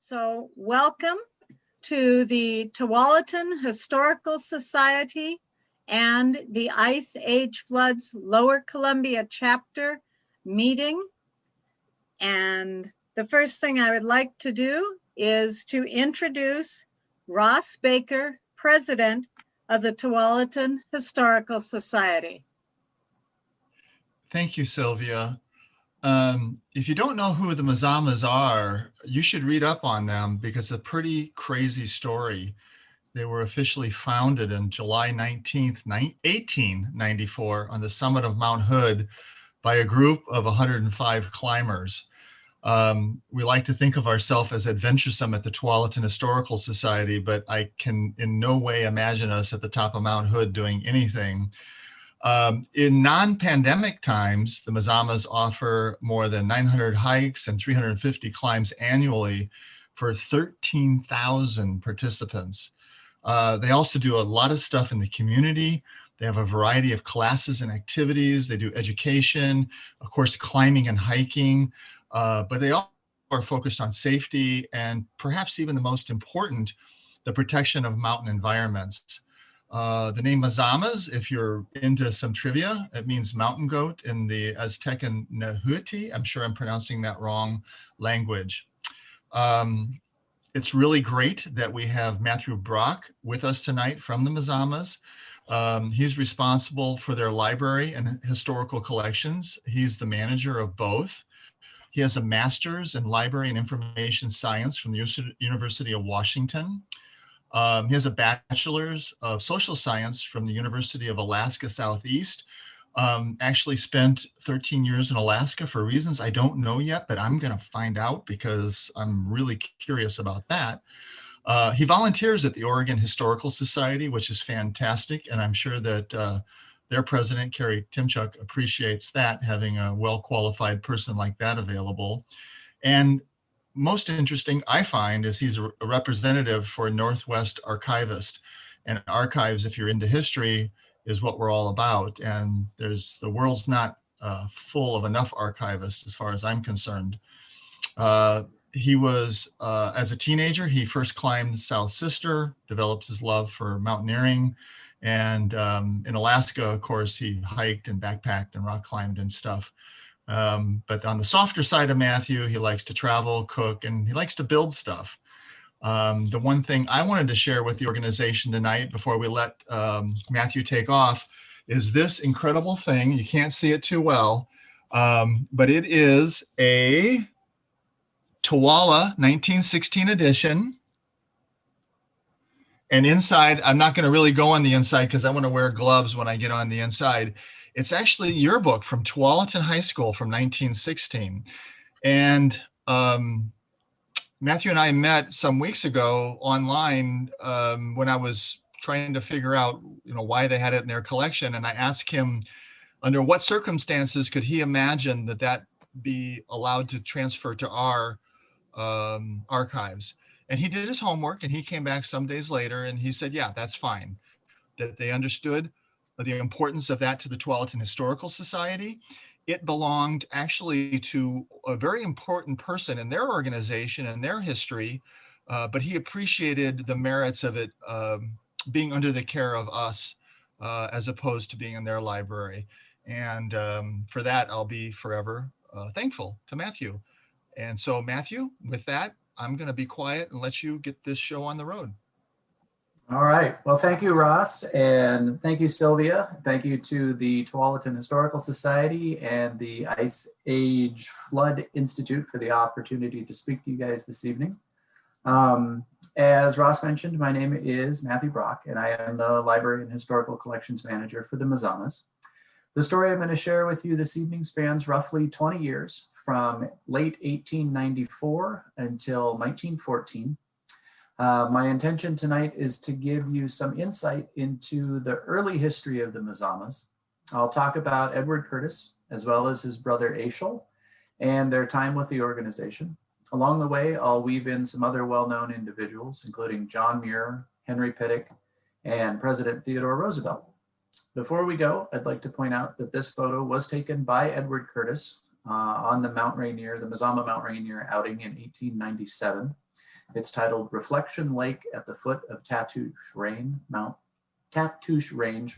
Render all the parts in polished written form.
So welcome to the Tualatin Historical Society and the Ice Age Floods Lower Columbia chapter meeting. And the first thing I would like to do is to introduce Ross Baker, President of the Tualatin Historical Society. Thank you, Sylvia. If you don't know who the Mazamas are, you should read up on them because it's a pretty crazy story. They were officially founded on July 19th, 1894 on the summit of Mount Hood by a group of 105 climbers. We like to think of ourselves as adventuresome at the Tualatin Historical Society, but I can in no way imagine us at the top of Mount Hood doing anything. In non-pandemic times, the Mazamas offer more than 900 hikes and 350 climbs annually for 13,000 participants. They also do a lot of stuff in the community. They have a variety of classes and activities. They do education, of course, climbing and hiking, but they all are focused on safety and perhaps even the most important, the protection of mountain environments. The name Mazamas, if you're into some trivia, it means mountain goat in the Aztec and Nahuatl, I'm sure I'm pronouncing that wrong, language. It's really great that we have Mathew Brock with us tonight from the Mazamas. He's responsible for their library and historical collections. He's the manager of both. He has a master's in library and information science from the University of Washington. He has a bachelor's of social science from the University of Alaska Southeast. Actually spent 13 years in Alaska for reasons I don't know yet, but I'm going to find out because I'm really curious about that. He volunteers at the Oregon Historical Society, which is fantastic, and I'm sure that their president, Carrie Timchuk, appreciates that, having a well-qualified person like that available. And most interesting, I find, is he's a representative for Northwest Archivist. And archives, if you're into history, is what we're all about. And the world's not full of enough archivists as far as I'm concerned. He was, as a teenager, he first climbed South Sister, developed his love for mountaineering. And in Alaska, of course, he hiked and backpacked and rock climbed and stuff. But on the softer side of Mathew, he likes to travel, cook, and he likes to build stuff. The one thing I wanted to share with the organization tonight before we let Mathew take off is this incredible thing. You can't see it too well, but it is a Tuala 1916 edition. And inside, I'm not going to really go on the inside because I want to wear gloves when I get on the inside. It's actually a yearbook from Tualatin High School from 1916. And Mathew and I met some weeks ago online when I was trying to figure out, why they had it in their collection. And I asked him, under what circumstances could he imagine that be allowed to transfer to our archives? And he did his homework, and he came back some days later, and he said, yeah, that's fine. That they understood the importance of that to the Tualatin Historical Society. It belonged actually to a very important person in their organization and their history, but he appreciated the merits of it being under the care of us as opposed to being in their library. And for that, I'll be forever thankful to Mathew. And so Mathew, with that, I'm going to be quiet and let you get this show on the road. All right. Well, thank you, Ross, and thank you, Sylvia. Thank you to the Tualatin Historical Society and the Ice Age Flood Institute for the opportunity to speak to you guys this evening. As Ross mentioned, my name is Mathew Brock, and I am the Library and Historical Collections Manager for the Mazamas. The story I'm going to share with you this evening spans roughly 20 years, from late 1894 until 1914. My intention tonight is to give you some insight into the early history of the Mazamas. I'll talk about Edward Curtis, as well as his brother Ashasl, and their time with the organization. Along the way, I'll weave in some other well-known individuals, including John Muir, Henry Pittick, and President Theodore Roosevelt. Before we go, I'd like to point out that this photo was taken by Edward Curtis on the Mount Rainier, the Mazama Mount Rainier outing in 1897. It's titled Reflection Lake at the Foot of Tatoosh Range,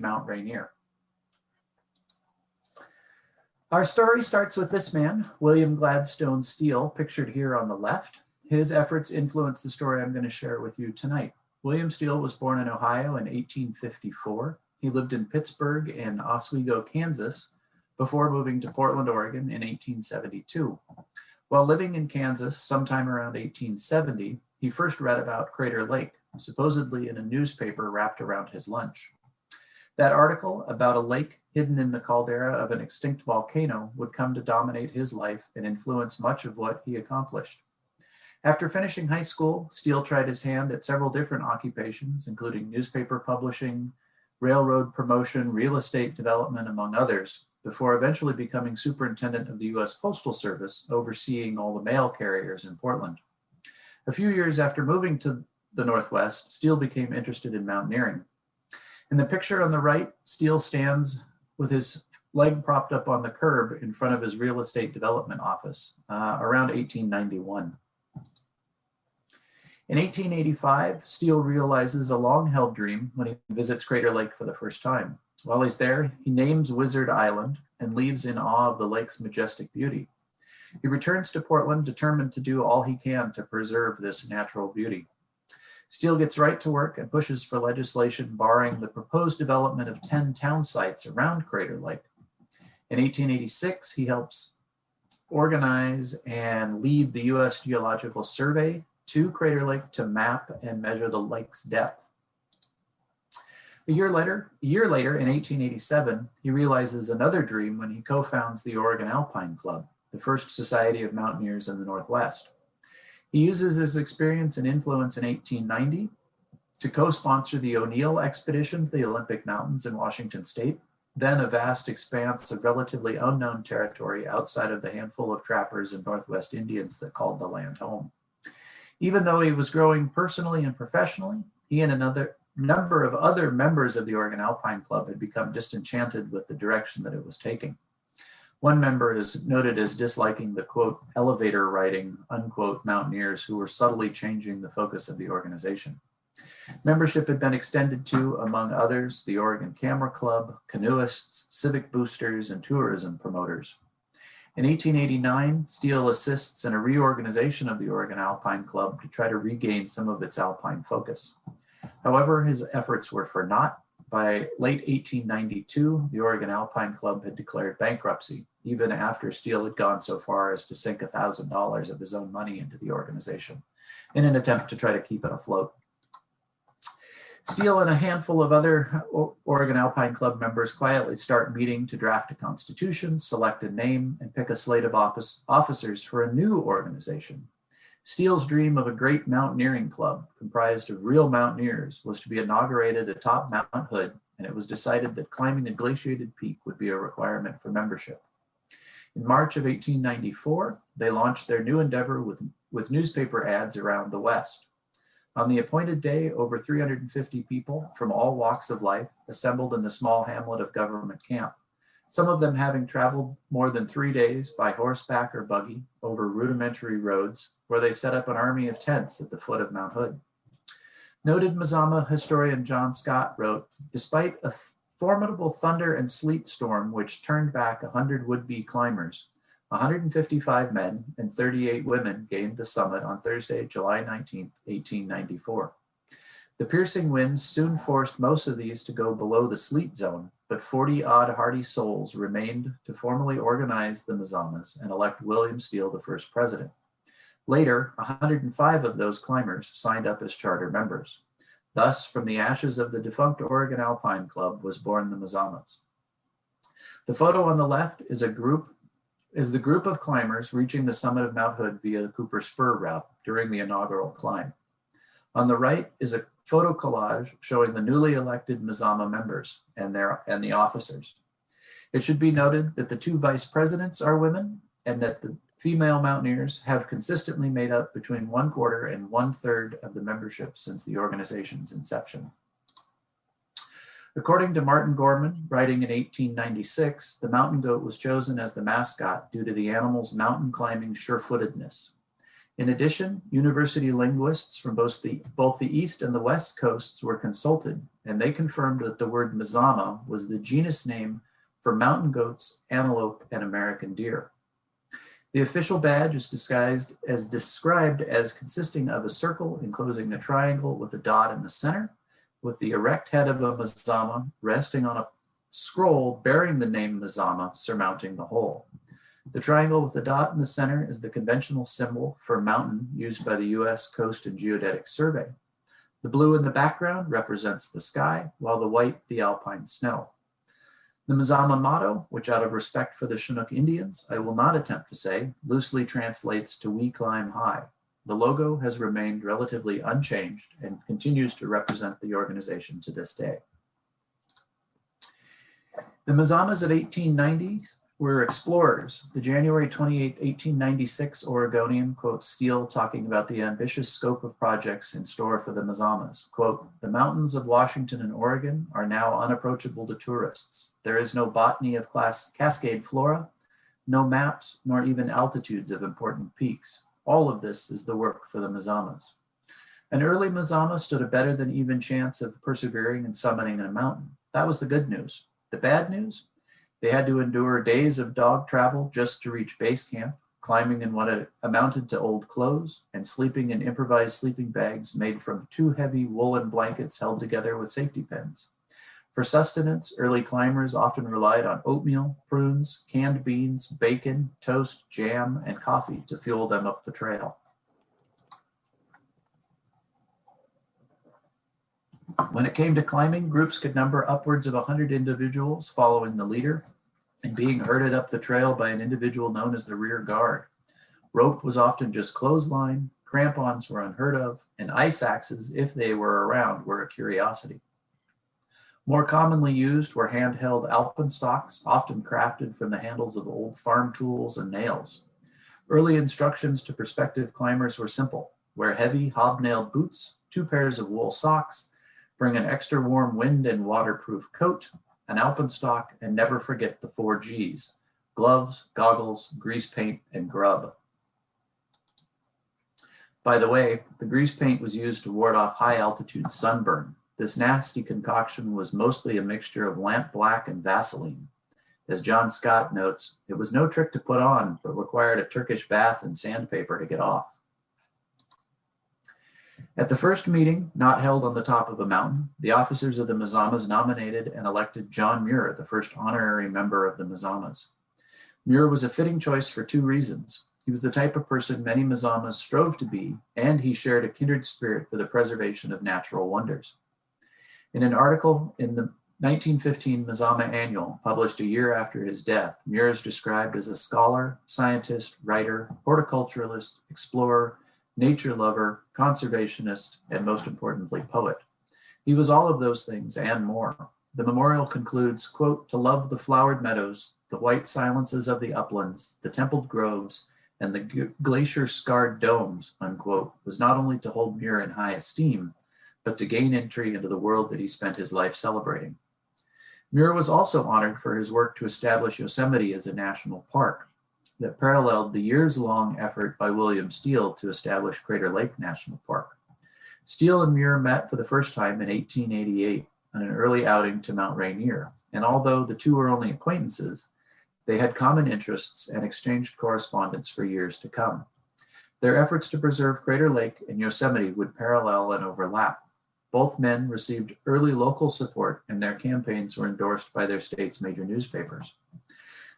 Mount Rainier. Our story starts with this man, William Gladstone Steele, pictured here on the left. His efforts influenced the story I'm going to share with you tonight. William Steele was born in Ohio in 1854. He lived in Pittsburgh and Oswego, Kansas, before moving to Portland, Oregon in 1872. While living in Kansas sometime around 1870, he first read about Crater Lake, supposedly in a newspaper wrapped around his lunch. That article about a lake hidden in the caldera of an extinct volcano would come to dominate his life and influence much of what he accomplished. After finishing high school, Steele tried his hand at several different occupations, including newspaper publishing, railroad promotion, real estate development, among others, before eventually becoming superintendent of the U.S. Postal Service, overseeing all the mail carriers in Portland. A few years after moving to the Northwest, Steele became interested in mountaineering. In the picture on the right, Steele stands with his leg propped up on the curb in front of his real estate development office around 1891. In 1885, Steele realizes a long-held dream when he visits Crater Lake for the first time. While he's there, he names Wizard Island and leaves in awe of the lake's majestic beauty. He returns to Portland, determined to do all he can to preserve this natural beauty. Steele gets right to work and pushes for legislation barring the proposed development of 10 town sites around Crater Lake. In 1886, he helps organize and lead the U.S. Geological Survey to Crater Lake to map and measure the lake's depth. A year later, in 1887, he realizes another dream when he co-founds the Oregon Alpine Club, the first society of mountaineers in the Northwest. He uses his experience and influence in 1890 to co-sponsor the O'Neill expedition to the Olympic Mountains in Washington State, then a vast expanse of relatively unknown territory outside of the handful of trappers and Northwest Indians that called the land home. Even though he was growing personally and professionally, he and another number of other members of the Oregon Alpine Club had become disenchanted with the direction that it was taking. One member is noted as disliking the, quote, elevator riding, unquote, mountaineers who were subtly changing the focus of the organization. Membership had been extended to, among others, the Oregon Camera Club, canoeists, civic boosters, and tourism promoters. In 1889, Steele assists in a reorganization of the Oregon Alpine Club to try to regain some of its alpine focus. However, his efforts were for naught. By late 1892, the Oregon Alpine Club had declared bankruptcy, even after Steele had gone so far as to sink $1,000 of his own money into the organization in an attempt to try to keep it afloat. Steele and a handful of other Oregon Alpine Club members quietly start meeting to draft a constitution, select a name, and pick a slate of officers for a new organization. Steele's dream of a great mountaineering club comprised of real mountaineers was to be inaugurated atop Mount Hood, and it was decided that climbing a glaciated peak would be a requirement for membership. In March of 1894, they launched their new endeavor with newspaper ads around the West. On the appointed day, over 350 people from all walks of life assembled in the small hamlet of Government Camp, some of them having traveled more than 3 days by horseback or buggy over rudimentary roads, where they set up an army of tents at the foot of Mount Hood. Noted Mazama historian John Scott wrote, despite a formidable thunder and sleet storm which turned back 100 would-be climbers, 155 men and 38 women gained the summit on Thursday, July 19, 1894. The piercing winds soon forced most of these to go below the sleet zone, but 40-odd hardy souls remained to formally organize the Mazamas and elect William Steele the first president. Later, 105 of those climbers signed up as charter members. Thus, from the ashes of the defunct Oregon Alpine Club was born the Mazamas. The photo on the left is the group of climbers reaching the summit of Mount Hood via the Cooper Spur route during the inaugural climb. On the right is a photo collage showing the newly elected Mazama members and the officers. It should be noted that the two vice presidents are women and that the female mountaineers have consistently made up between 1/4 and 1/3 of the membership since the organization's inception. According to Martin Gorman, writing in 1896, the mountain goat was chosen as the mascot due to the animal's mountain climbing sure-footedness. In addition, university linguists from both the East and the West coasts were consulted, and they confirmed that the word Mazama was the genus name for mountain goats, antelope, and American deer. The official badge is described as consisting of a circle enclosing a triangle with a dot in the center, with the erect head of a Mazama resting on a scroll bearing the name Mazama surmounting the whole. The triangle with the dot in the center is the conventional symbol for mountain used by the U.S. Coast and Geodetic Survey. The blue in the background represents the sky, while the white the alpine snow. The Mazama motto, which out of respect for the Chinook Indians, I will not attempt to say, loosely translates to "We climb high." The logo has remained relatively unchanged and continues to represent the organization to this day. The Mazamas of 1890s were explorers. The January 28, 1896 Oregonian quotes Steele talking about the ambitious scope of projects in store for the Mazamas. Quote, "The mountains of Washington and Oregon are now unapproachable to tourists. There is no botany of cascade flora, no maps, nor even altitudes of important peaks. All of this is the work for the Mazamas." An early Mazama stood a better than even chance of persevering and summiting a mountain. That was the good news. The bad news? They had to endure days of dog travel just to reach base camp, climbing in what amounted to old clothes and sleeping in improvised sleeping bags made from 2 heavy woolen blankets held together with safety pins. For sustenance, early climbers often relied on oatmeal, prunes, canned beans, bacon, toast, jam, and coffee to fuel them up the trail. When it came to climbing, groups could number upwards of 100 individuals following the leader and being herded up the trail by an individual known as the rear guard. Rope was often just clothesline, crampons were unheard of, and ice axes, if they were around, were a curiosity. More commonly used were handheld alpenstocks, often crafted from the handles of old farm tools and nails. Early instructions to prospective climbers were simple: wear heavy hobnailed boots, 2 pairs of wool socks, bring an extra warm wind and waterproof coat, an alpenstock, and never forget the 4 G's: gloves, goggles, grease paint, and grub. By the way, the grease paint was used to ward off high altitude sunburn. This nasty concoction was mostly a mixture of lamp black and Vaseline. As John Scott notes, it was no trick to put on, but required a Turkish bath and sandpaper to get off. At the first meeting, not held on the top of a mountain, the officers of the Mazamas nominated and elected John Muir, the first honorary member of the Mazamas. Muir was a fitting choice for 2 reasons. He was the type of person many Mazamas strove to be, and he shared a kindred spirit for the preservation of natural wonders. In an article in the 1915 Mazama Annual, published a year after his death, Muir is described as a scholar, scientist, writer, horticulturalist, explorer, nature lover, conservationist, and most importantly, poet. He was all of those things and more. The memorial concludes, quote, "To love the flowered meadows, the white silences of the uplands, the templed groves, and the glacier-scarred domes," unquote, was not only to hold Muir in high esteem, but to gain entry into the world that he spent his life celebrating. Muir was also honored for his work to establish Yosemite as a national park that paralleled the years-long effort by William Steele to establish Crater Lake National Park. Steele and Muir met for the first time in 1888 on an early outing to Mount Rainier, and although the two were only acquaintances, they had common interests and exchanged correspondence for years to come. Their efforts to preserve Crater Lake and Yosemite would parallel and overlap. Both men received early local support, and their campaigns were endorsed by their state's major newspapers.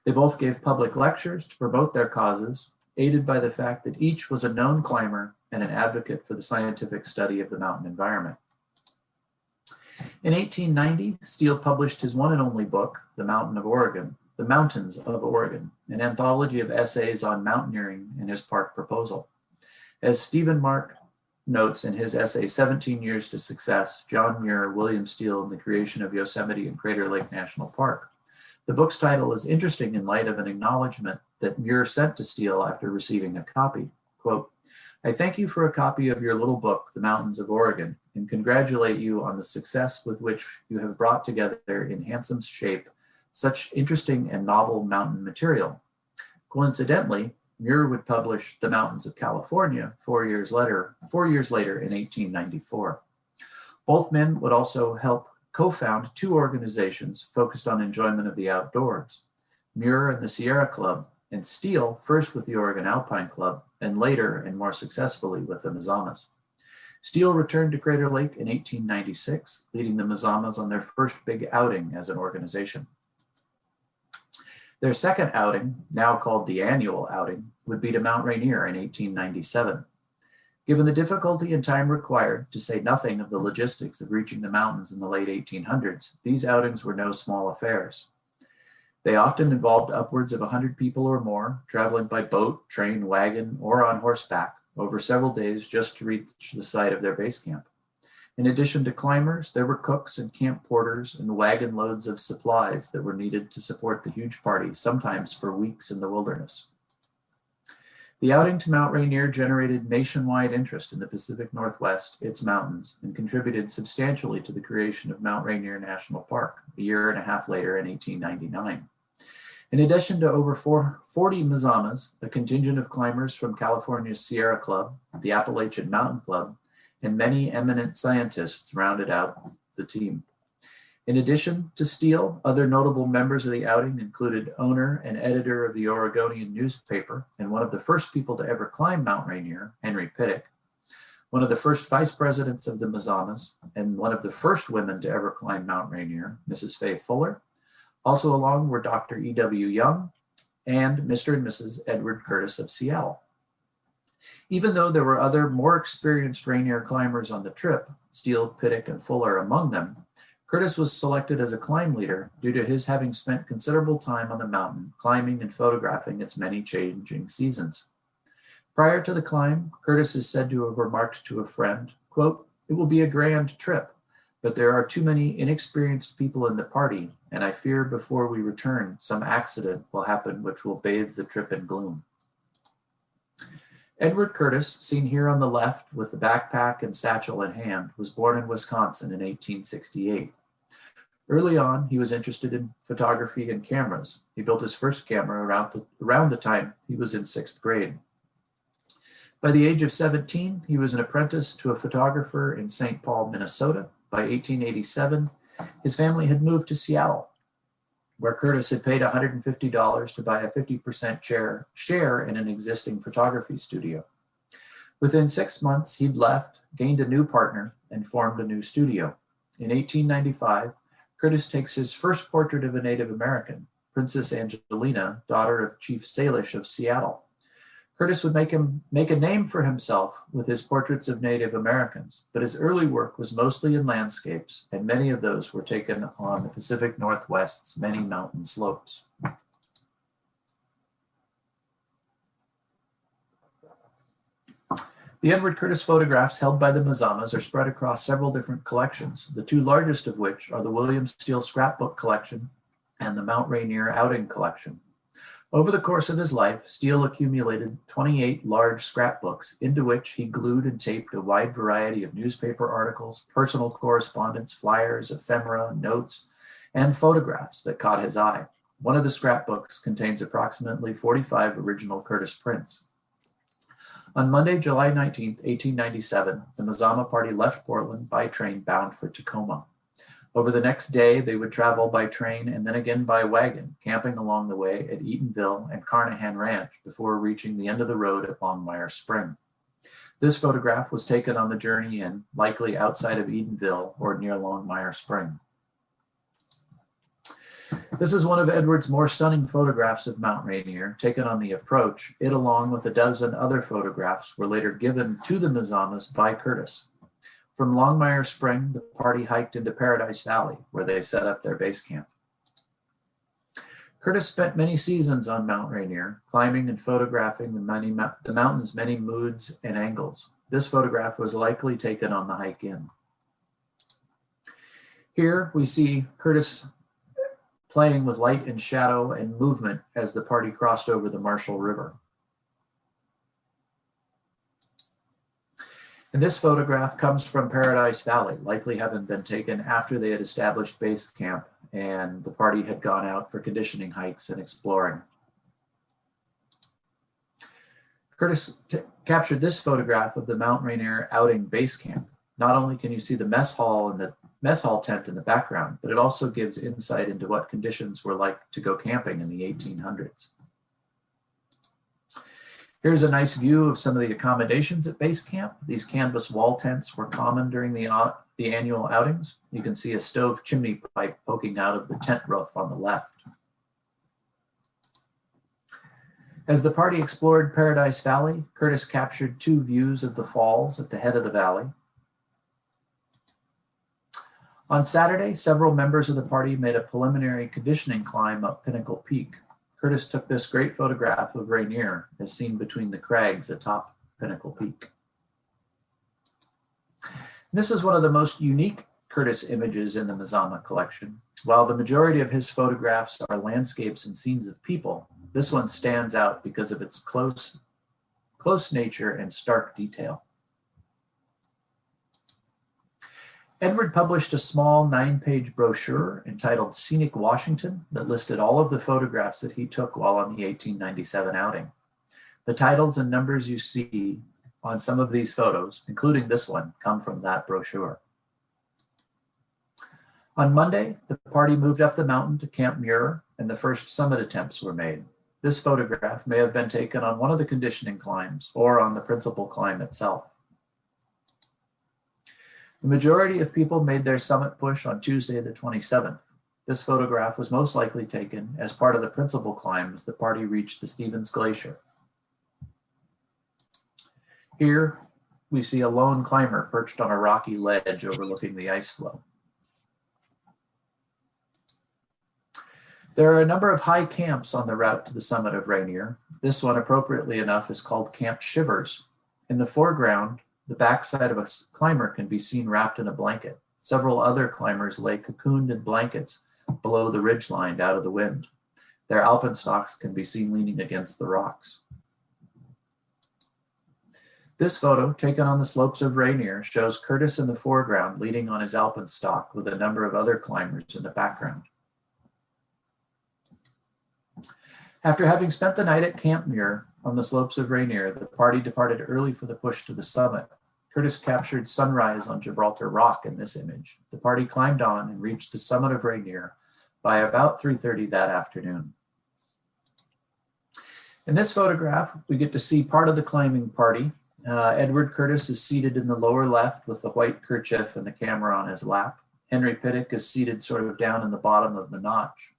They both gave public lectures to promote their causes, aided by the fact that each was a known climber and an advocate for the scientific study of the mountain environment. In 1890, Steele published his one and only book, The Mountains of Oregon, an anthology of essays on mountaineering and his park proposal. As Stephen Mark notes in his essay, 17 Years to Success, John Muir, William Steele, and the Creation of Yosemite and Crater Lake National Park, the book's title is interesting in light of an acknowledgement that Muir sent to Steele after receiving a copy. Quote, "I thank you for a copy of your little book, The Mountains of Oregon, and congratulate you on the success with which you have brought together in handsome shape such interesting and novel mountain material. Coincidentally, Muir would publish The Mountains of California 4 years later in 1894. Both men would also help co-found two organizations focused on enjoyment of the outdoors, Muir and the Sierra Club, and Steele first with the Oregon Alpine Club, and later and more successfully with the Mazamas. Steele returned to Crater Lake in 1896, leading the Mazamas on their first big outing as an organization. Their second outing, now called the annual outing, would be to Mount Rainier in 1897. Given the difficulty and time required, to say nothing of the logistics of reaching the mountains in the late 1800s, these outings were no small affairs. They often involved upwards of 100 people or more, traveling by boat, train, wagon, or on horseback over several days just to reach the site of their base camp. In addition to climbers, there were cooks and camp porters and wagon loads of supplies that were needed to support the huge party, sometimes for weeks in the wilderness. The outing to Mount Rainier generated nationwide interest in the Pacific Northwest, its mountains, and contributed substantially to the creation of Mount Rainier National Park a year and a half later in 1899. In addition to over 40 Mazamas, a contingent of climbers from California's Sierra Club, the Appalachian Mountain Club, and many eminent scientists rounded out the team. In addition to Steele, other notable members of the outing included owner and editor of the Oregonian newspaper and one of the first people to ever climb Mount Rainier, Henry Pittick, one of the first vice presidents of the Mazamas, and one of the first women to ever climb Mount Rainier, Mrs. Fay Fuller. Also along were Dr. E.W. Young and Mr. and Mrs. Edward Curtis of Seattle. Even though there were other more experienced Rainier climbers on the trip, Steele, Pittick, and Fuller among them, Curtis was selected as a climb leader due to his having spent considerable time on the mountain, climbing and photographing its many changing seasons. Prior to the climb, Curtis is said to have remarked to a friend, quote, "It will be a grand trip, but there are too many inexperienced people in the party, and I fear before we return, some accident will happen which will bathe the trip in gloom." Edward Curtis, seen here on the left with the backpack and satchel in hand, was born in Wisconsin in 1868. Early on, he was interested in photography and cameras. He built his first camera around the time he was in 6th grade. By the age of 17, he was an apprentice to a photographer in St. Paul, Minnesota. By 1887, his family had moved to Seattle, where Curtis had paid $150 to buy a 50% share in an existing photography studio. Within 6 months, he'd left, gained a new partner, and formed a new studio. In 1895, Curtis takes his first portrait of a Native American, Princess Angelina, daughter of Chief Salish of Seattle. Curtis would make a name for himself with his portraits of Native Americans, but his early work was mostly in landscapes, and many of those were taken on the Pacific Northwest's many mountain slopes. The Edward Curtis photographs held by the Mazamas are spread across several different collections, the two largest of which are the William Steele Scrapbook Collection and the Mount Rainier Outing Collection. Over the course of his life, Steele accumulated 28 large scrapbooks into which he glued and taped a wide variety of newspaper articles, personal correspondence, flyers, ephemera, notes, and photographs that caught his eye. One of the scrapbooks contains approximately 45 original Curtis prints. On Monday, July 19, 1897, the Mazama party left Portland by train bound for Tacoma. Over the next day, they would travel by train and then again by wagon, camping along the way at Eatonville and Carnahan Ranch before reaching the end of the road at Longmire Spring. This photograph was taken on the journey in, likely outside of Eatonville or near Longmire Spring. This is one of Edward's more stunning photographs of Mount Rainier, taken on the approach. It, along with a dozen other photographs, were later given to the Mazamas by Curtis. From Longmire Spring, the party hiked into Paradise Valley, where they set up their base camp. Curtis spent many seasons on Mount Rainier, climbing and photographing the mountain's many moods and angles. This photograph was likely taken on the hike in. Here we see Curtis playing with light and shadow and movement as the party crossed over the Marshall River. And this photograph comes from Paradise Valley, likely having been taken after they had established base camp and the party had gone out for conditioning hikes and exploring. Curtis captured this photograph of the Mount Rainier outing base camp. Not only can you see the mess hall and the mess hall tent in the background, but it also gives insight into what conditions were like to go camping in the 1800s. Here's a nice view of some of the accommodations at base camp. These canvas wall tents were common during the annual outings. You can see a stove chimney pipe poking out of the tent roof on the left. As the party explored Paradise Valley, Curtis captured 2 views of the falls at the head of the valley. On Saturday, several members of the party made a preliminary conditioning climb up Pinnacle Peak. Curtis took this great photograph of Rainier as seen between the crags atop Pinnacle Peak. This is one of the most unique Curtis images in the Mazama collection. While the majority of his photographs are landscapes and scenes of people, this one stands out because of its close nature and stark detail. Edward published a small 9-page brochure entitled Scenic Washington that listed all of the photographs that he took while on the 1897 outing. The titles and numbers you see on some of these photos, including this one, come from that brochure. On Monday, the party moved up the mountain to Camp Muir, and the first summit attempts were made. This photograph may have been taken on one of the conditioning climbs or on the principal climb itself. The majority of people made their summit push on Tuesday, the 27th. This photograph was most likely taken as part of the principal climb as the party reached the Stevens Glacier. Here, we see a lone climber perched on a rocky ledge overlooking the ice floe. There are a number of high camps on the route to the summit of Rainier. This one, appropriately enough, is called Camp Shivers. In the foreground, the backside of a climber can be seen wrapped in a blanket. Several other climbers lay cocooned in blankets below the ridgeline out of the wind. Their alpenstocks can be seen leaning against the rocks. This photo, taken on the slopes of Rainier, shows Curtis in the foreground leaning on his alpenstock with a number of other climbers in the background. After having spent the night at Camp Muir on the slopes of Rainier, the party departed early for the push to the summit. Curtis captured sunrise on Gibraltar Rock in this image. The party climbed on and reached the summit of Rainier by about 3:30 that afternoon. In this photograph, we get to see part of the climbing party. Edward Curtis is seated in the lower left with the white kerchief and the camera on his lap. Henry Pittock is seated sort of down in the bottom of the notch.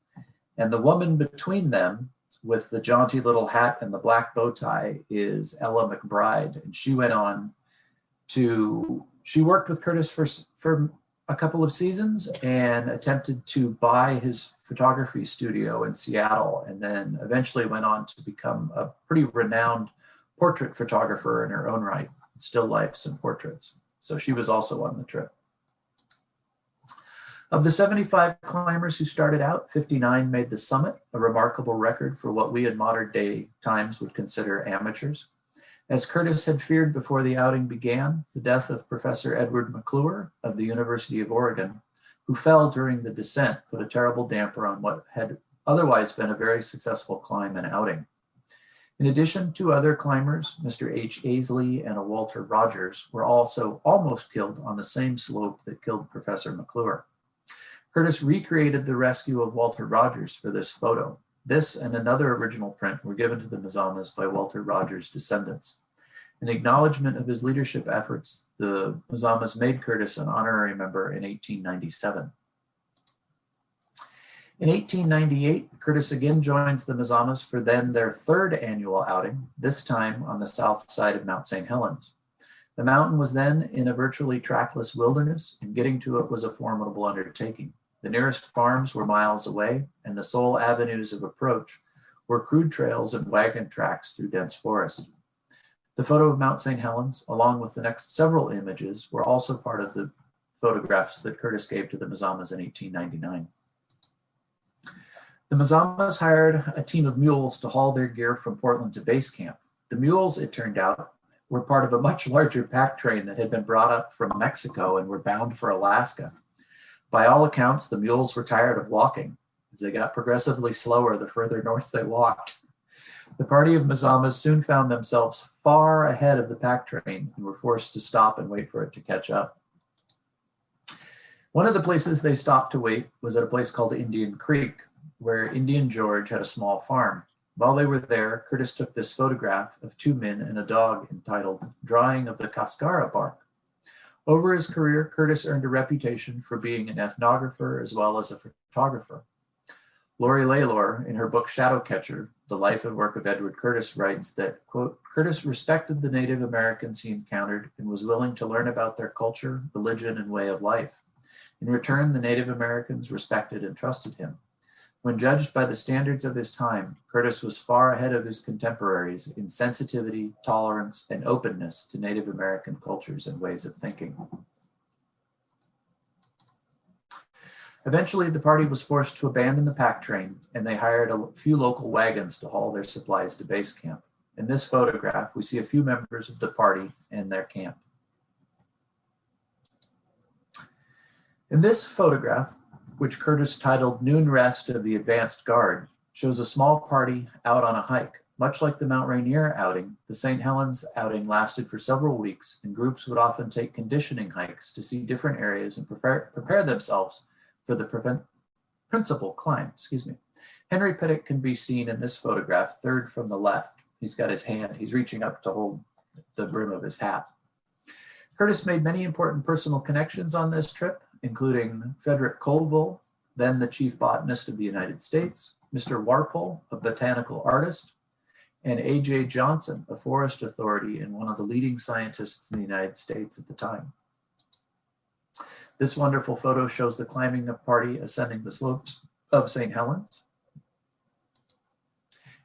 And the woman between them with the jaunty little hat and the black bow tie is Ella McBride. And she went on she worked with Curtis for a couple of seasons and attempted to buy his photography studio in Seattle, and then eventually went on to become a pretty renowned portrait photographer in her own right, still lifes and portraits. So she was also on the trip. Of the 75 climbers who started out, 59 made the summit, a remarkable record for what we in modern day times would consider amateurs. As Curtis had feared before the outing began, the death of Professor Edward McClure of the University of Oregon, who fell during the descent, put a terrible damper on what had otherwise been a very successful climb and outing. In addition, 2 other climbers, Mr. H. Aisley and a Walter Rogers, were also almost killed on the same slope that killed Professor McClure. Curtis recreated the rescue of Walter Rogers for this photo. This and another original print were given to the Mazamas by Walter Rogers' descendants. In acknowledgement of his leadership efforts, the Mazamas made Curtis an honorary member in 1897. In 1898, Curtis again joins the Mazamas for then their 3rd annual outing, this time on the south side of Mount St. Helens. The mountain was then in a virtually trackless wilderness, and getting to it was a formidable undertaking. The nearest farms were miles away, and the sole avenues of approach were crude trails and wagon tracks through dense forest. The photo of Mount St. Helens, along with the next several images, were also part of the photographs that Curtis gave to the Mazamas in 1899. The Mazamas hired a team of mules to haul their gear from Portland to base camp. The mules, it turned out, were part of a much larger pack train that had been brought up from Mexico and were bound for Alaska. By all accounts, the mules were tired of walking. As they got progressively slower the further north they walked. The party of Mazamas soon found themselves far ahead of the pack train and were forced to stop and wait for it to catch up. One of the places they stopped to wait was at a place called Indian Creek, where Indian George had a small farm. While they were there, Curtis took this photograph of two men and a dog entitled Drawing of the Cascara Bark. Over his career, Curtis earned a reputation for being an ethnographer as well as a photographer. Lori Laylor, in her book Shadowcatcher, The Life and Work of Edward Curtis, writes that, quote, Curtis respected the Native Americans he encountered and was willing to learn about their culture, religion, and way of life. In return, the Native Americans respected and trusted him. When judged by the standards of his time, Curtis was far ahead of his contemporaries in sensitivity, tolerance, and openness to Native American cultures and ways of thinking. Eventually, the party was forced to abandon the pack train, and they hired a few local wagons to haul their supplies to base camp. In this photograph, we see a few members of the party and their camp. In this photograph, which Curtis titled Noon Rest of the Advanced Guard, shows a small party out on a hike. Much like the Mount Rainier outing, the St. Helens outing lasted for several weeks, and groups would often take conditioning hikes to see different areas and prepare themselves for the principal climb. Henry Pittock can be seen in this photograph, third from the left. He's got his hand, he's reaching up to hold the brim of his hat. Curtis made many important personal connections on this trip, including Frederick Colville, then the chief botanist of the United States, Mr. Warpole, a botanical artist, and A.J. Johnson, a forest authority and one of the leading scientists in the United States at the time. This wonderful photo shows the climbing party ascending the slopes of St. Helens.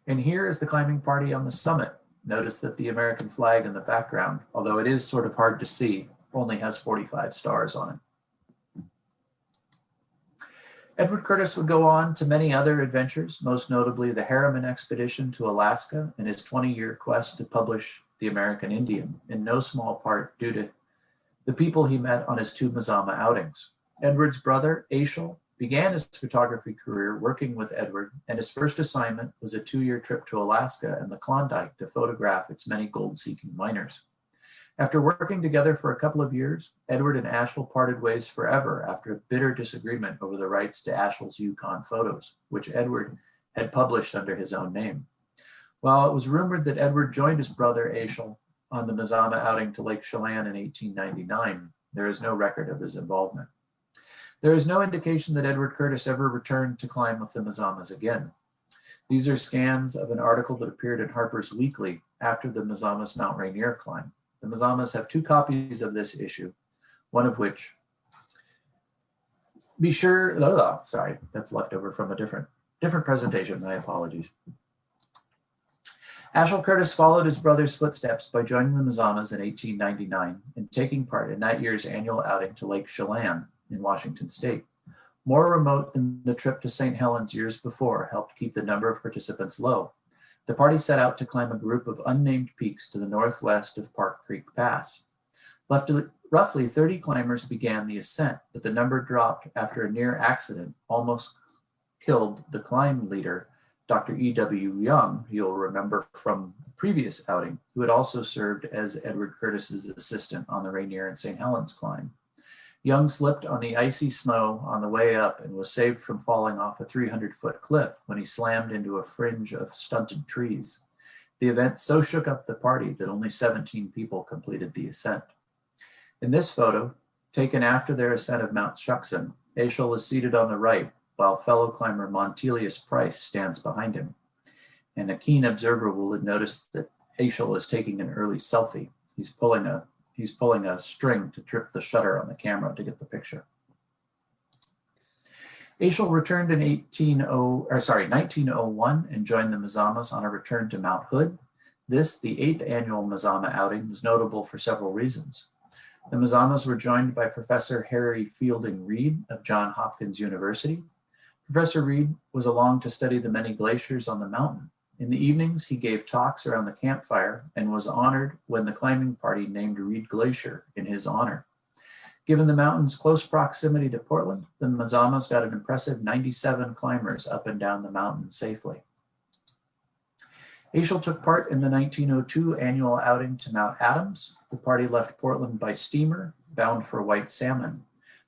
And here is the climbing party on the summit. Notice that the American flag in the background, although it is sort of hard to see, only has 45 stars on it. Edward Curtis would go on to many other adventures, most notably the Harriman expedition to Alaska and his 20-year quest to publish The American Indian, in no small part due to the people he met on his two Mazama outings. Edward's brother, Ashasl, began his photography career working with Edward, and his first assignment was a 2-year trip to Alaska and the Klondike to photograph its many gold-seeking miners. After working together for a couple of years, Edward and Ashasl parted ways forever after a bitter disagreement over the rights to Ashl's Yukon photos, which Edward had published under his own name. While it was rumored that Edward joined his brother Ashasl on the Mazama outing to Lake Chelan in 1899, there is no record of his involvement. There is no indication that Edward Curtis ever returned to climb with the Mazamas again. These are scans of an article that appeared in Harper's Weekly after the Mazamas Mount Rainier climb. The Mazamas have 2 copies of this issue, one of which, that's left over from a different presentation, my apologies. Ashasl Curtis followed his brother's footsteps by joining the Mazamas in 1899 and taking part in that year's annual outing to Lake Chelan in Washington State. More remote than the trip to St. Helens years before helped keep the number of participants low. The party set out to climb a group of unnamed peaks to the northwest of Park Creek Pass. Roughly 30 climbers began the ascent, but the number dropped after a near accident almost killed the climb leader, Dr. E.W. Young, you'll remember from the previous outing, who had also served as Edward Curtis's assistant on the Rainier and St. Helens climb. Young slipped on the icy snow on the way up and was saved from falling off a 300-foot cliff when he slammed into a fringe of stunted trees. The event so shook up the party that only 17 people completed the ascent. In this photo, taken after their ascent of Mount Shuckson, Ashasl is seated on the right, while fellow climber Montelius Price stands behind him. And a keen observer will have noticed that Ashasl is taking an early selfie. He's pulling a string to trip the shutter on the camera to get the picture. Ashasl returned in 1901 and joined the Mazamas on a return to Mount Hood. This, the 8th annual Mazama outing, was notable for several reasons. The Mazamas were joined by Professor Harry Fielding Reid of Johns Hopkins University. Professor Reid was along to study the many glaciers on the mountain. In the evenings, he gave talks around the campfire and was honored when the climbing party named Reid Glacier in his honor. Given the mountain's close proximity to Portland, the Mazamas got an impressive 97 climbers up and down the mountain safely. Ashasl took part in the 1902 annual outing to Mount Adams. The party left Portland by steamer, bound for White Salmon.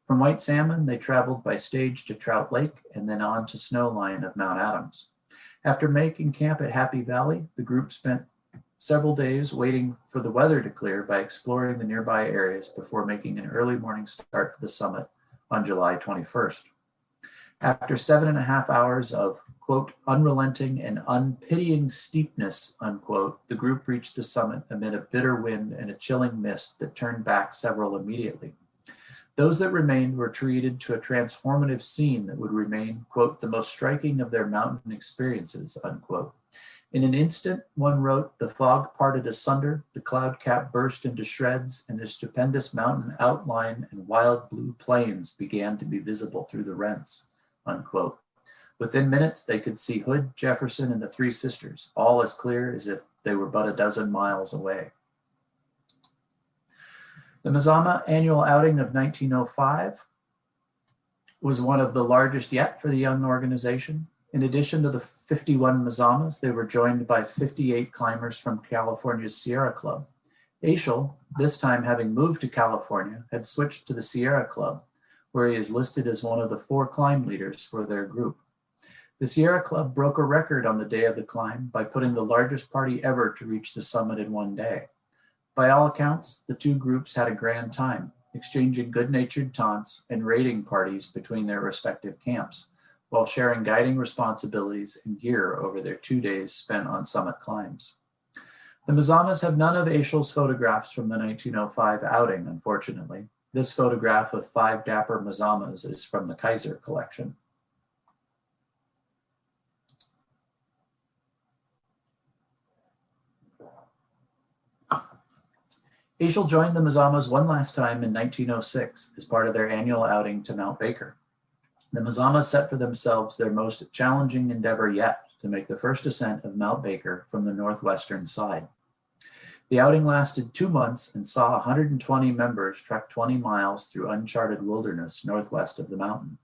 From White Salmon, they traveled by stage to Trout Lake and then on to snow line of Mount Adams. After making camp at Happy Valley, the group spent several days waiting for the weather to clear by exploring the nearby areas before making an early morning start to the summit on July 21st. After 7.5 hours of, quote, unrelenting and unpitying steepness, unquote, the group reached the summit amid a bitter wind and a chilling mist that turned back several immediately. Those that remained were treated to a transformative scene that would remain, quote, the most striking of their mountain experiences, unquote. In an instant, one wrote, the fog parted asunder, the cloud cap burst into shreds, and the stupendous mountain outline and wild blue plains began to be visible through the rents, unquote. Within minutes, they could see Hood, Jefferson, and the Three Sisters, all as clear as if they were but a dozen miles away. The Mazama annual outing of 1905 was one of the largest yet for the young organization. In addition to the 51 Mazamas, they were joined by 58 climbers from California's Sierra Club. Ashasl, this time having moved to California, had switched to the Sierra Club, where he is listed as one of the 4 climb leaders for their group. The Sierra Club broke a record on the day of the climb by putting the largest party ever to reach the summit in one day. By all accounts, the two groups had a grand time, exchanging good-natured taunts and raiding parties between their respective camps, while sharing guiding responsibilities and gear over their 2 days spent on summit climbs. The Mazamas have none of Ashasl's photographs from the 1905 outing, unfortunately. This photograph of 5 dapper Mazamas is from the Kaiser collection. Ashasl joined the Mazamas one last time in 1906 as part of their annual outing to Mount Baker. The Mazamas set for themselves their most challenging endeavor yet to make the first ascent of Mount Baker from the northwestern side. The outing lasted 2 months and saw 120 members trek 20 miles through uncharted wilderness northwest of the mountain.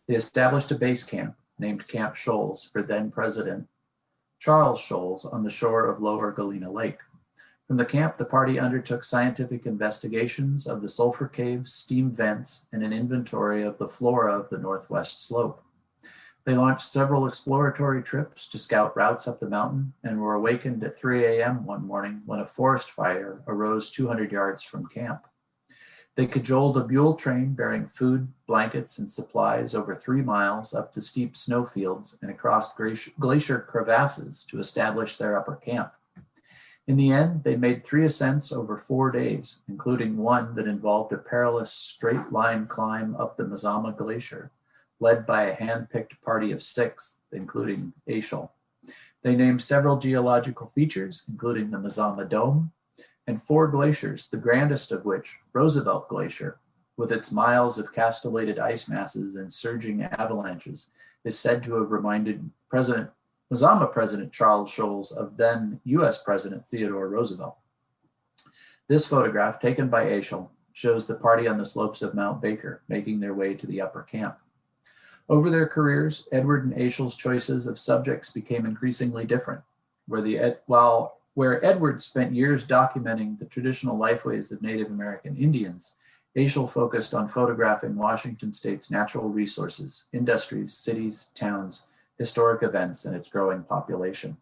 They established a base camp named Camp Shoals for then President Charles Shoals on the shore of Lower Galena Lake. From the camp, the party undertook scientific investigations of the sulfur caves, steam vents, and an inventory of the flora of the northwest slope. They launched several exploratory trips to scout routes up the mountain and were awakened at 3 a.m. one morning when a forest fire arose 200 yards from camp. They cajoled a mule train bearing food, blankets, and supplies over 3 miles up the steep snowfields and across glacier crevasses to establish their upper camp. In the end, they made 3 ascents over 4 days, including one that involved a perilous straight-line climb up the Mazama Glacier, led by a hand-picked party of 6, including Ashasl. They named several geological features, including the Mazama Dome, and 4 glaciers, the grandest of which, Roosevelt Glacier, with its miles of castellated ice masses and surging avalanches, is said to have reminded Mazama President Charles Shoals of then U.S. President Theodore Roosevelt. This photograph, taken by Ashasl, shows the party on the slopes of Mount Baker, making their way to the upper camp. Over their careers, Edward and Ashasl's choices of subjects became increasingly different, where Edward spent years documenting the traditional lifeways of Native American Indians, Ashasl focused on photographing Washington State's natural resources, industries, cities, towns, historic events, and its growing population.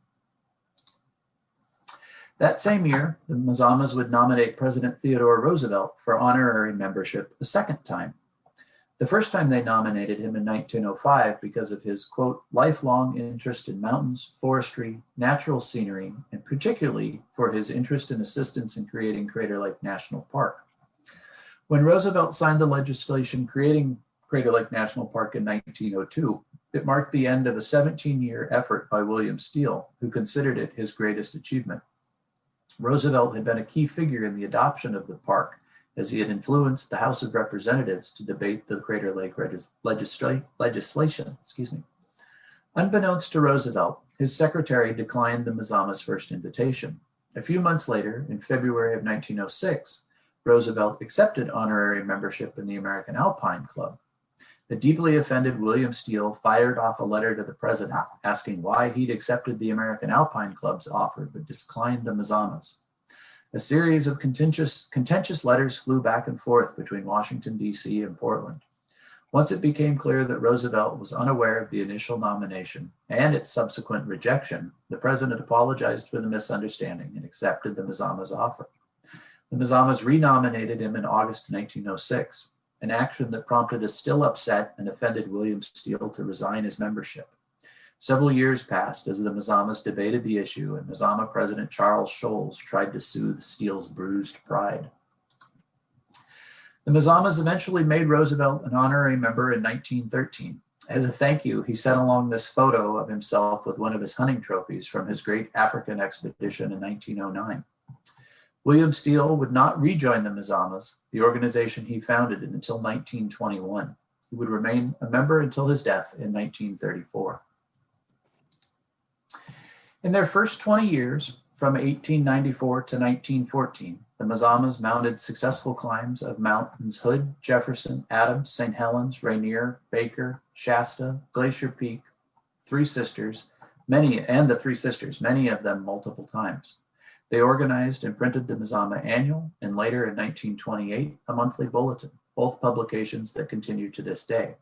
That same year, the Mazamas would nominate President Theodore Roosevelt for honorary membership a second time. The first time they nominated him in 1905 because of his, quote, lifelong interest in mountains, forestry, natural scenery, and particularly for his interest and assistance in creating Crater Lake National Park. When Roosevelt signed the legislation creating Crater Lake National Park in 1902, it marked the end of a 17-year effort by William Steele, who considered it his greatest achievement. Roosevelt had been a key figure in the adoption of the park, as he had influenced the House of Representatives to debate the Crater Lake legislation. Unbeknownst to Roosevelt, his secretary declined the Mazamas' first invitation. A few months later, in February of 1906, Roosevelt accepted honorary membership in the American Alpine Club. The deeply offended William Steele fired off a letter to the president asking why he'd accepted the American Alpine Club's offer but declined the Mazamas. A series of contentious letters flew back and forth between Washington, D.C. and Portland. Once it became clear that Roosevelt was unaware of the initial nomination and its subsequent rejection, the president apologized for the misunderstanding and accepted the Mazamas' offer. The Mazamas renominated him in August 1906, an action that prompted a still upset and offended William Steele to resign his membership. Several years passed as the Mazamas debated the issue, and Mazama President Charles Sholes tried to soothe Steele's bruised pride. The Mazamas eventually made Roosevelt an honorary member in 1913. As a thank you, he sent along this photo of himself with one of his hunting trophies from his great African expedition in 1909. William Steele would not rejoin the Mazamas, the organization he founded until 1921. He would remain a member until his death in 1934. In their first 20 years, from 1894 to 1914, the Mazamas mounted successful climbs of Mountains Hood, Jefferson, Adams, St. Helens, Rainier, Baker, Shasta, Glacier Peak, Three Sisters, many of them multiple times. They organized and printed the Mazama Annual, and later in 1928, a monthly bulletin, both publications that continue to this day.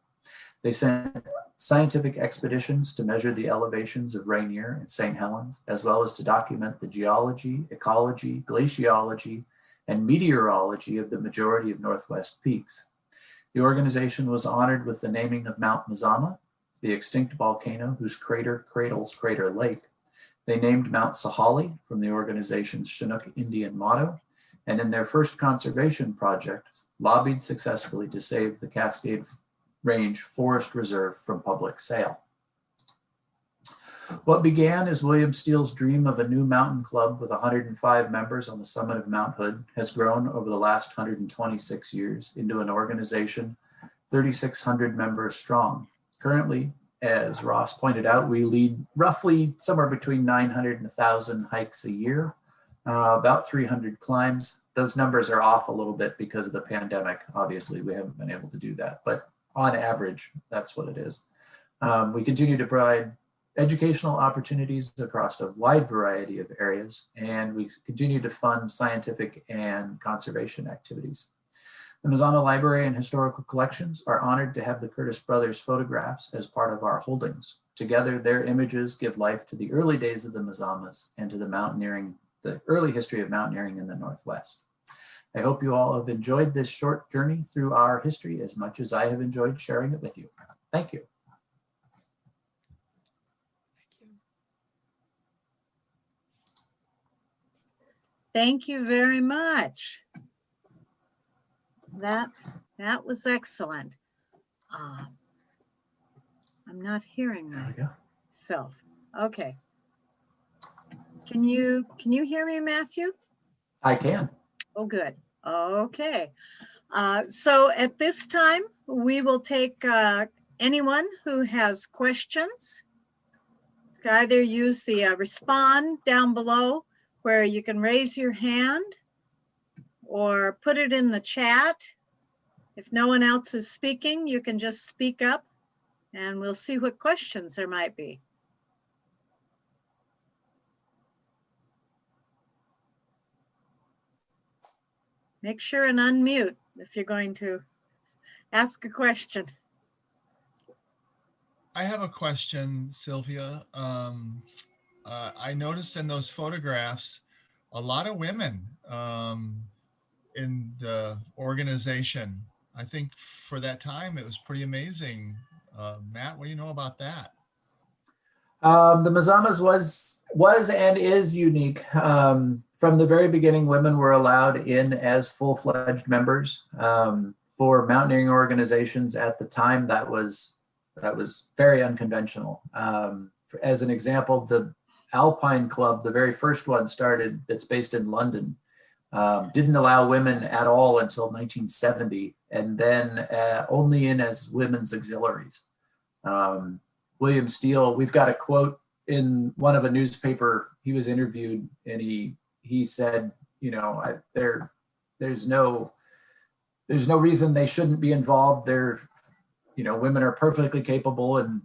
They sent scientific expeditions to measure the elevations of Rainier and St. Helens, as well as to document the geology, ecology, glaciology, and meteorology of the majority of Northwest peaks. The organization was honored with the naming of Mount Mazama, the extinct volcano whose crater cradles Crater Lake. They named Mount Sahali from the organization's Chinook Indian motto, and in their first conservation project, lobbied successfully to save the Cascade Range Forest Reserve from public sale. What began as William Steele's dream of a new mountain club with 105 members on the summit of Mount Hood has grown over the last 126 years into an organization 3,600 members strong. Currently, as Ross pointed out, we lead roughly somewhere between 900 and 1,000 hikes a year, about 300 climbs. Those numbers are off a little bit because of the pandemic. Obviously, we haven't been able to do that, but on average, that's what it is. We continue to provide educational opportunities across a wide variety of areas, and we continue to fund scientific and conservation activities. The Mazamas Librarian Historical Collections are honored to have the Curtis brothers' photographs as part of our holdings. Together, their images give life to the early days of the Mazamas and to the early history of mountaineering in the Northwest. I hope you all have enjoyed this short journey through our history as much as I have enjoyed sharing it with you. Thank you. Thank you very much. That was excellent. I'm not hearing myself. Okay. Can you hear me, Matthew? I can. Oh, good. Okay. So at this time, we will take anyone who has questions. Either use the respond down below where you can raise your hand or put it in the chat. If no one else is speaking, you can just speak up and we'll see what questions there might be. Make sure and unmute if you're going to ask a question. I have a question, Sylvia. I noticed in those photographs, a lot of women in the organization. I think for that time, it was pretty amazing. Matt, what do you know about that? The Mazamas was and is unique. From the very beginning, women were allowed in as full-fledged members. For mountaineering organizations at the time, that was very unconventional. As an example, the Alpine Club, the very first one started, that's based in London, didn't allow women at all until 1970, and then only in as women's auxiliaries. William Steele, we've got a quote in one of a newspaper, he was interviewed, and he said, you know, there's no reason they shouldn't be involved. They're, women are perfectly capable and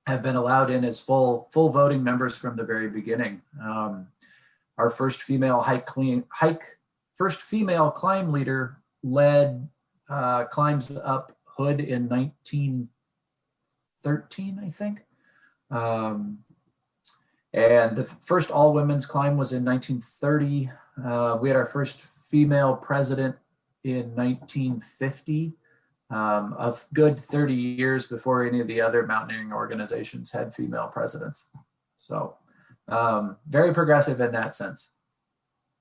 have been allowed in as full voting members from the very beginning. Our first female first female climb leader led climbs up Hood in 1913, I think. And the first all women's climb was in 1930. We had our first female president in 1950, a good 30 years before any of the other mountaineering organizations had female presidents. So very progressive in that sense.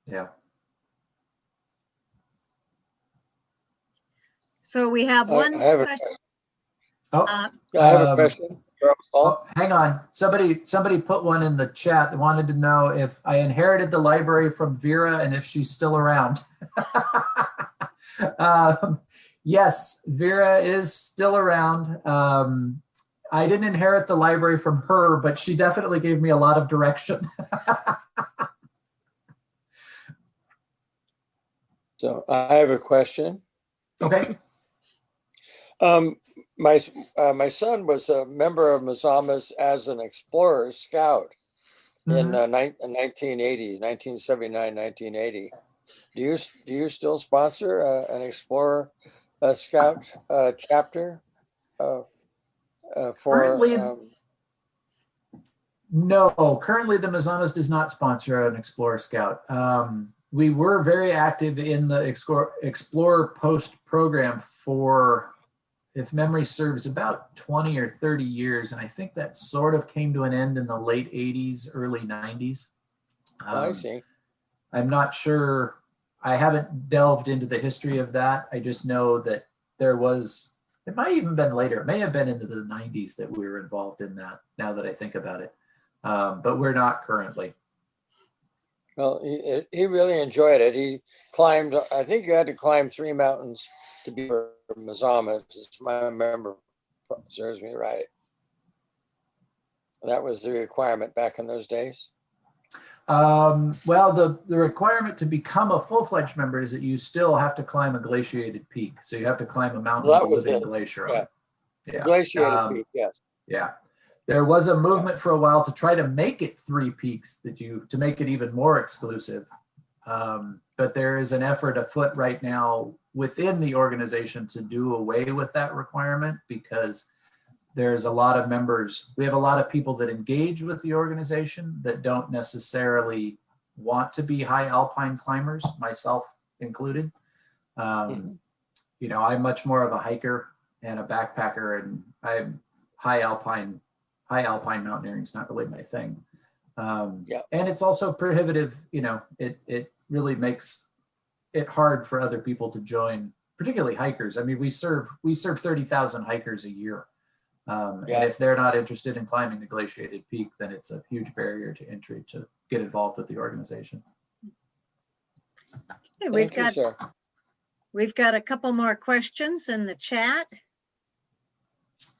Yeah. So we have one question. I have a question. Hang on. Somebody put one in the chat that wanted to know if I inherited the library from Vera and if she's still around. Yes, Vera is still around. I didn't inherit the library from her, but she definitely gave me a lot of direction. So I have a question. Okay. My son was a member of Mazamas as an explorer scout in 1980, 1979, 1980. Do you still sponsor an explorer scout chapter for? Currently, no. Currently, the Mazamas does not sponsor an explorer scout. We were very active in the explorer post program for, if memory serves, about 20 or 30 years. And I think that sort of came to an end in the late 80s, early 90s. I see. I'm not sure. I haven't delved into the history of that. I just know that there was, it might even been later. It may have been into the 90s that we were involved in that, now that I think about it. But we're not currently. Well, he really enjoyed it. He climbed, I think you had to climb 3 mountains to be for Mazamas, if my memory serves me right. That was the requirement back in those days. Well, the requirement to become a full-fledged member is that you still have to climb a glaciated peak. So you have to climb a mountain with a living glacier on it. Yeah. Glaciated peak, yes. Yeah. There was a movement for a while to try to make it 3 peaks, to make it even more exclusive. But there is an effort afoot right now within the organization to do away with that requirement, because there's a lot of members. We have a lot of people that engage with the organization that don't necessarily want to be high alpine climbers, myself included. I'm much more of a hiker and a backpacker, and I'm high alpine mountaineering is not really my thing. And it's also prohibitive. It really makes it hard for other people to join, particularly hikers. I mean, we serve 30,000 hikers a year. And if they're not interested in climbing the glaciated peak, then it's a huge barrier to entry to get involved with the organization. Okay, we've got a couple more questions in the chat.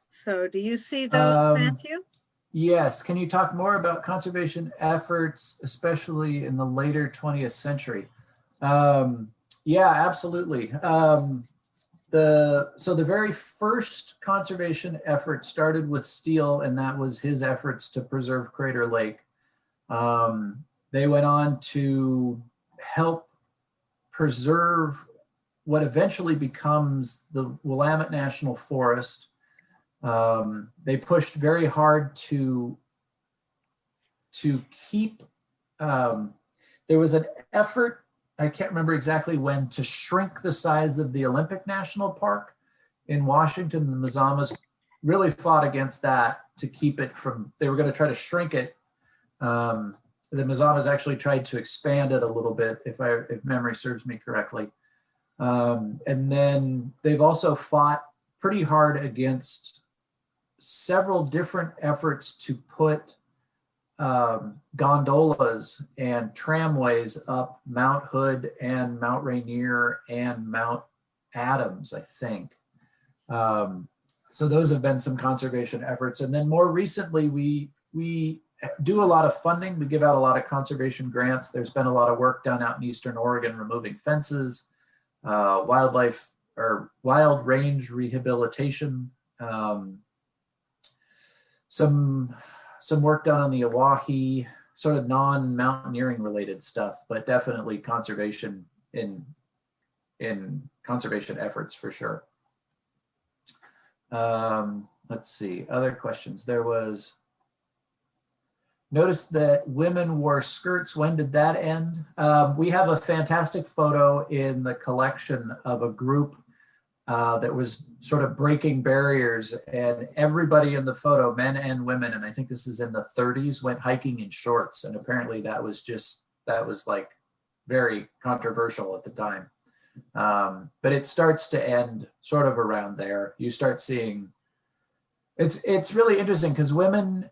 So do you see those, Matthew? Yes. Can you talk more about conservation efforts, especially in the later 20th century? Yeah, absolutely. The very first conservation effort started with Steele, and that was his efforts to preserve Crater Lake. They went on to help preserve what eventually becomes the Willamette National Forest. They pushed very hard to keep, there was an effort, I can't remember exactly when, to shrink the size of the Olympic National Park in Washington. The Mazamas really fought against that to keep it from, they were going to try to shrink it. The Mazamas actually tried to expand it a little bit, if memory serves me correctly. And then they've also fought pretty hard against several different efforts to put gondolas and tramways up Mount Hood and Mount Rainier and Mount Adams, I think. So those have been some conservation efforts. And then more recently, we do a lot of funding. We give out a lot of conservation grants. There's been a lot of work done out in Eastern Oregon, removing fences, wildlife or wild range rehabilitation, some work done on the Oahe, sort of non-mountaineering related stuff, but definitely conservation in conservation efforts for sure. Let's see, other questions. There was, noticed that women wore skirts. When did that end? We have a fantastic photo in the collection of a group that was sort of breaking barriers, and everybody in the photo, men and women, and I think this is in the 30s, went hiking in shorts. And apparently that was like very controversial at the time. But it starts to end sort of around there. You start seeing, it's really interesting because women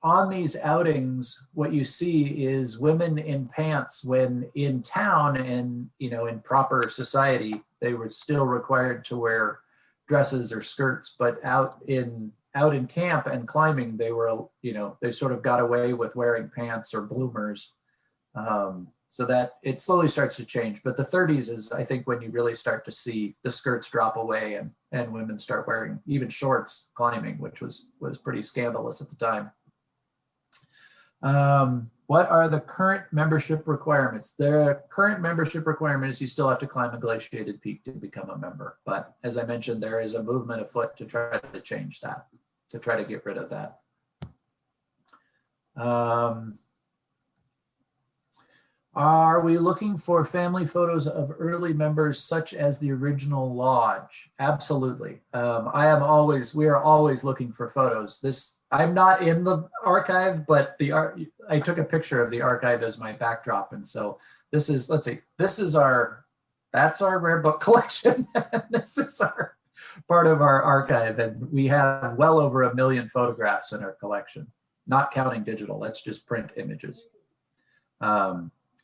on these outings, what you see is women in pants, when in town and, you know, in proper society, they were still required to wear dresses or skirts, but out in camp and climbing, they were, you know, they sort of got away with wearing pants or bloomers. So that it slowly starts to change. But the 30s is, I think, when you really start to see the skirts drop away and women start wearing even shorts climbing, which was pretty scandalous at the time. What are the current membership requirements? The current membership requirement is you still have to climb a glaciated peak to become a member. But as I mentioned, there is a movement afoot to try to change that, to try to get rid of that. Are we looking for family photos of early members such as the original lodge? Absolutely. We are always looking for photos. I'm not in the archive, but I took a picture of the archive as my backdrop. And so this is, let's see, that's our rare book collection. This is our part of our archive. And we have well over 1 million photographs in our collection, not counting digital. That's just print images.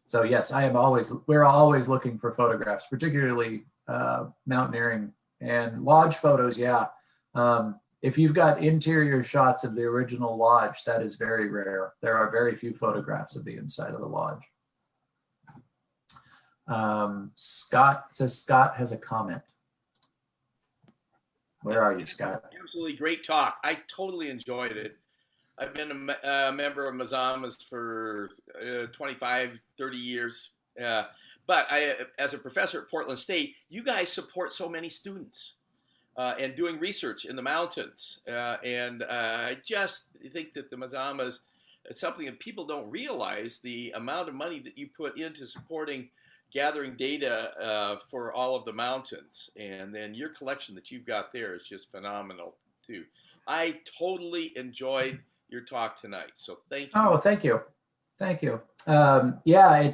So yes, we're always looking for photographs, particularly mountaineering and lodge photos. Yeah. If you've got interior shots of the original lodge, that is very rare. There are very few photographs of the inside of the lodge. Scott says Scott has a comment. Where are you, Scott? Absolutely great talk. I totally enjoyed it. I've been a member of Mazamas for 25, 30 years. But as a professor at Portland State, you guys support so many students and doing research in the mountains. I just think that the Mazamas, it's something that people don't realize, the amount of money that you put into supporting gathering data for all of the mountains. And then your collection that you've got there is just phenomenal too. I totally enjoyed your talk tonight. So thank you. Oh, thank you. Thank you. Yeah,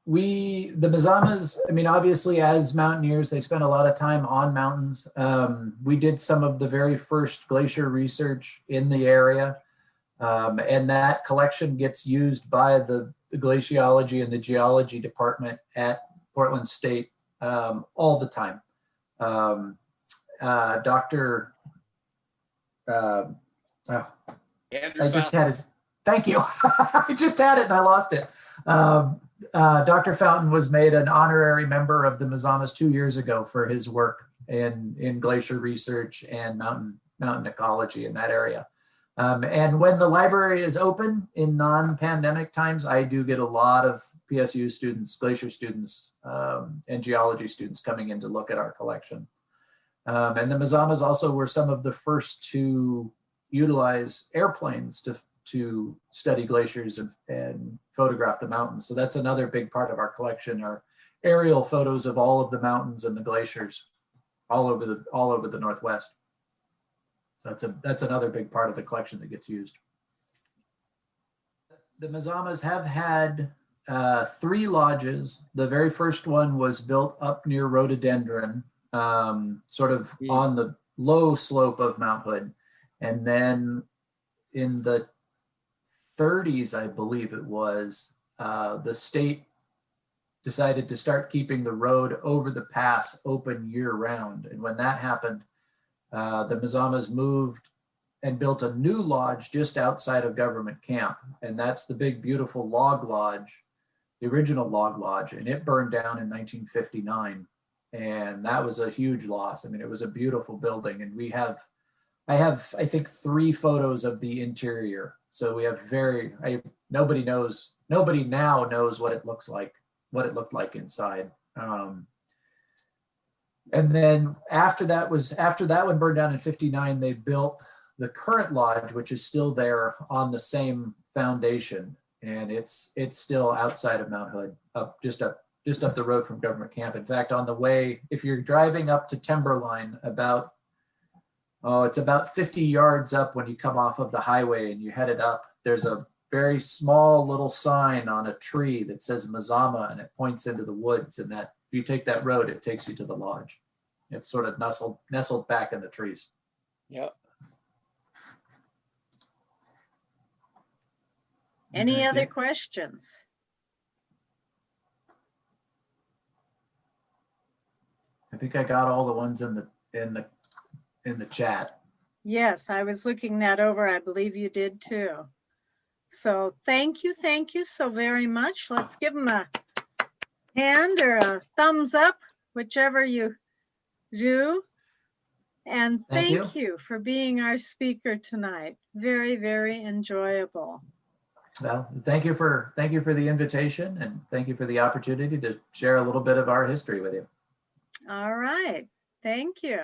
the Mazamas, I mean, obviously as mountaineers, they spend a lot of time on mountains. We did some of the very first glacier research in the area. And that collection gets used by the glaciology and the geology department at Portland State all the time. I just had his, thank you. I just had it and I lost it. Dr. Fountain was made an honorary member of the Mazamas 2 years ago for his work in glacier research and mountain ecology in that area. And when the library is open in non-pandemic times, I do get a lot of PSU students, glacier students, and geology students coming in to look at our collection. And the Mazamas also were some of the first to utilize airplanes to study glaciers and photograph the mountains. So that's another big part of our collection, are aerial photos of all of the mountains and the glaciers all over the Northwest. So that's another big part of the collection that gets used. The Mazamas have had 3 lodges. The very first one was built up near Rhododendron, sort of on the low slope of Mount Hood. And then in the 30s, I believe it was, the state decided to start keeping the road over the pass open year round. And when that happened, the Mazamas moved and built a new lodge just outside of government camp. And that's the big, beautiful log lodge, the original log lodge. And it burned down in 1959. and that was a huge loss. I mean, it was a beautiful building, and I have, I think, 3 photos of the interior. So we have nobody now knows what it looks like, what it looked like inside. And then after that one burned down in 59, they built the current lodge, which is still there on the same foundation. And it's still outside of Mount Hood, just up the road from Government Camp. In fact, on the way, if you're driving up to Timberline, it's about 50 yards up when you come off of the highway and you headed up, there's a very small little sign on a tree that says Mazama, and it points into the woods. And that if you take that road, it takes you to the lodge. It's sort of nestled back in the trees. Yep. Any other questions? I think I got all the ones in the chat. Yes, I was looking that over. I believe you did too. So thank you so very much. Let's give them a hand or a thumbs up, whichever you do. And thank you for being our speaker tonight. Very, very enjoyable. Well, thank you for the invitation, and thank you for the opportunity to share a little bit of our history with you. All right. Thank you.